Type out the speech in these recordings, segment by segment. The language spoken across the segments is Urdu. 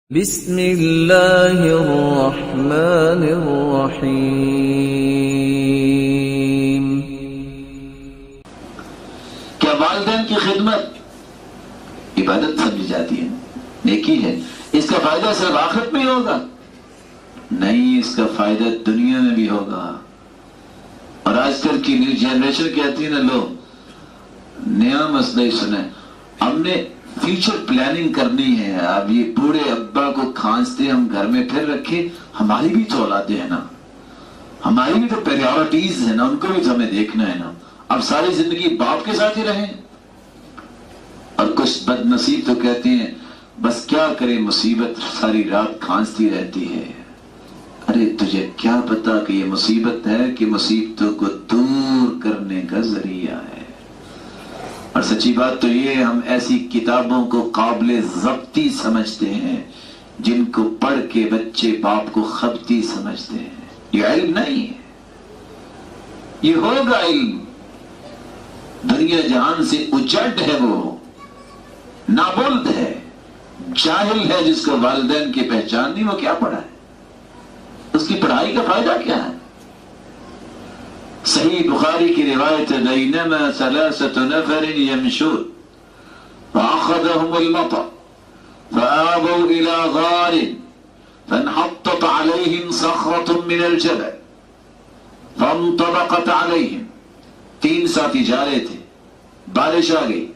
بسم اللہ الرحمن الرحیم۔ کیا والدین کی خدمت عبادت سمجھی جاتی ہے، نیکی ہے؟ اس کا فائدہ صرف آخرت میں ہی ہوگا؟ نہیں، اس کا فائدہ دنیا میں بھی ہوگا۔ اور آج کل کی نیو جنریشن کہتی ہے نا، لو نیا مسئلہ ہی سنیں، ہم نے فیوچر پلاننگ کرنی ہے۔ اب یہ بوڑھے ابا کو کھانستے ہم گھر میں پھر رکھے، ہماری بھی تو اولادیں ہیں نا، ہماری بھی تو پریورٹیز ہیں نا، ان کو بھی تو ہمیں دیکھنا ہے نا۔ اب ساری زندگی باپ کے ساتھ ہی رہیں۔ اور کچھ بد نصیب تو کہتے ہیں بس کیا کرے، مصیبت ساری رات کھانستی رہتی ہے۔ ارے تجھے کیا پتا کہ یہ مصیبت ہے کہ مصیبتوں کو دور کرنے کا ذریعہ ہے۔ اور سچی بات تو یہ، ہم ایسی کتابوں کو قابل ضبطی سمجھتے ہیں جن کو پڑھ کے بچے باپ کو خبطی سمجھتے ہیں۔ یہ علم نہیں ہے، یہ ہوگا علم۔ دنیا جہان سے اجڑ ہے، وہ نابلد ہے، جاہل ہے، جس کو والدین کی پہچان نہیں، وہ کیا پڑھا ہے؟ اس کی پڑھائی کا فائدہ کیا ہے؟ صحیح بخاری کی روایت ہے، بینما ثلاثة نفر يمشون فأخذهم المطر فآووا إلى غار فانحطت عليهم صخرة من الجبل فانطبقت عليهم۔ تین ساتھی جا رہے تھے، بارش آ گئی،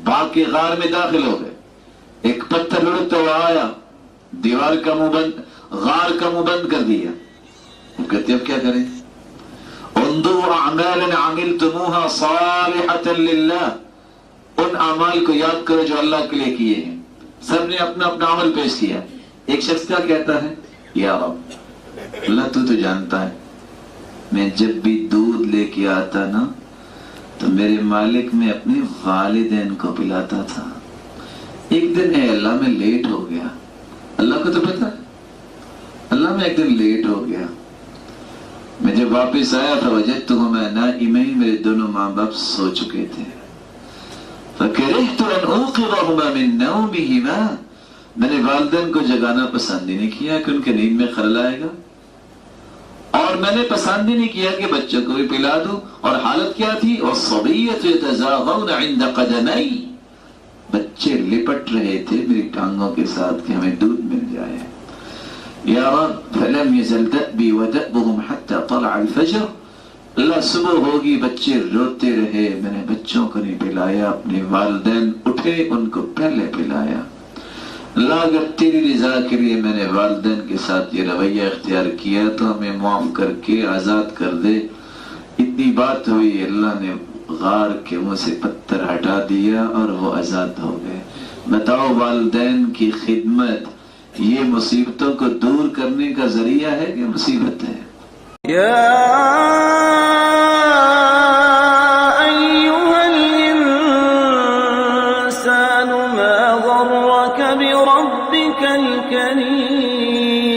باغ کے غار میں داخل ہو گئے، ایک پتھر لڑکتا ہوا آیا، دیوار کا منہ بند، غار کا منہ بند کر دیا۔ وہ کہتے اب کیا کریں؟ انظروا اعمالا عملتموها صالحة للہ، ان اعمال کو یاد کرو جو اللہ کے لیے کیے ہیں۔ سب نے اپنا اپنا عمل پیش کیا۔ ایک شخص کیا کہتا ہے؟ یا رب، اللہ تو جانتا ہے، میں جب بھی دودھ لے کے آتا نا تو میرے مالک میں اپنے والدین کو پلاتا تھا۔ ایک دن اے اللہ میں لیٹ ہو گیا، اللہ کو تو پتا ہے، اللہ میں ایک دن لیٹ ہو گیا، میں جب واپس آیا فوجدتهما نائمین، میرے دونوں ماں باپ سو چکے تھے۔ فکرہت ان اوقظہما من نومہما، میں نے والدین کو جگانا پسند ہی نہیں کیا کہ ان کے نیند میں خلل آئے گا، اور میں نے پسند ہی نہیں کیا کہ بچوں کو بھی پلا دوں۔ اور حالت کیا تھی؟ والصبیۃ یتزاغون عند قدمی، بچے لپٹ رہے تھے میری ٹانگوں کے ساتھ کہ ہمیں دودھ مل جائے۔ یا رب فلم یزل دأبی ودأبهم حتی طلع الفجر، اللہ صبح ہوگی بچے روتے رہے، میں نے بچوں کو نہیں پلایا، اپنے والدین اٹھے ان کو پہلے پلایا۔ اللہ اگر تیری رضا کے لیے میں نے والدین کے ساتھ یہ رویہ اختیار کیا تو ہمیں معاف کر کے آزاد کر دے۔ اتنی بات ہوئی، اللہ نے غار کے منہ سے پتھر ہٹا دیا اور وہ آزاد ہو گئے۔ بتاؤ، والدین کی خدمت یہ مصیبتوں کو دور کرنے کا ذریعہ ہے کہ مصیبت ہے؟ یا ایھا الانسان ما غرک بربک الکریم۔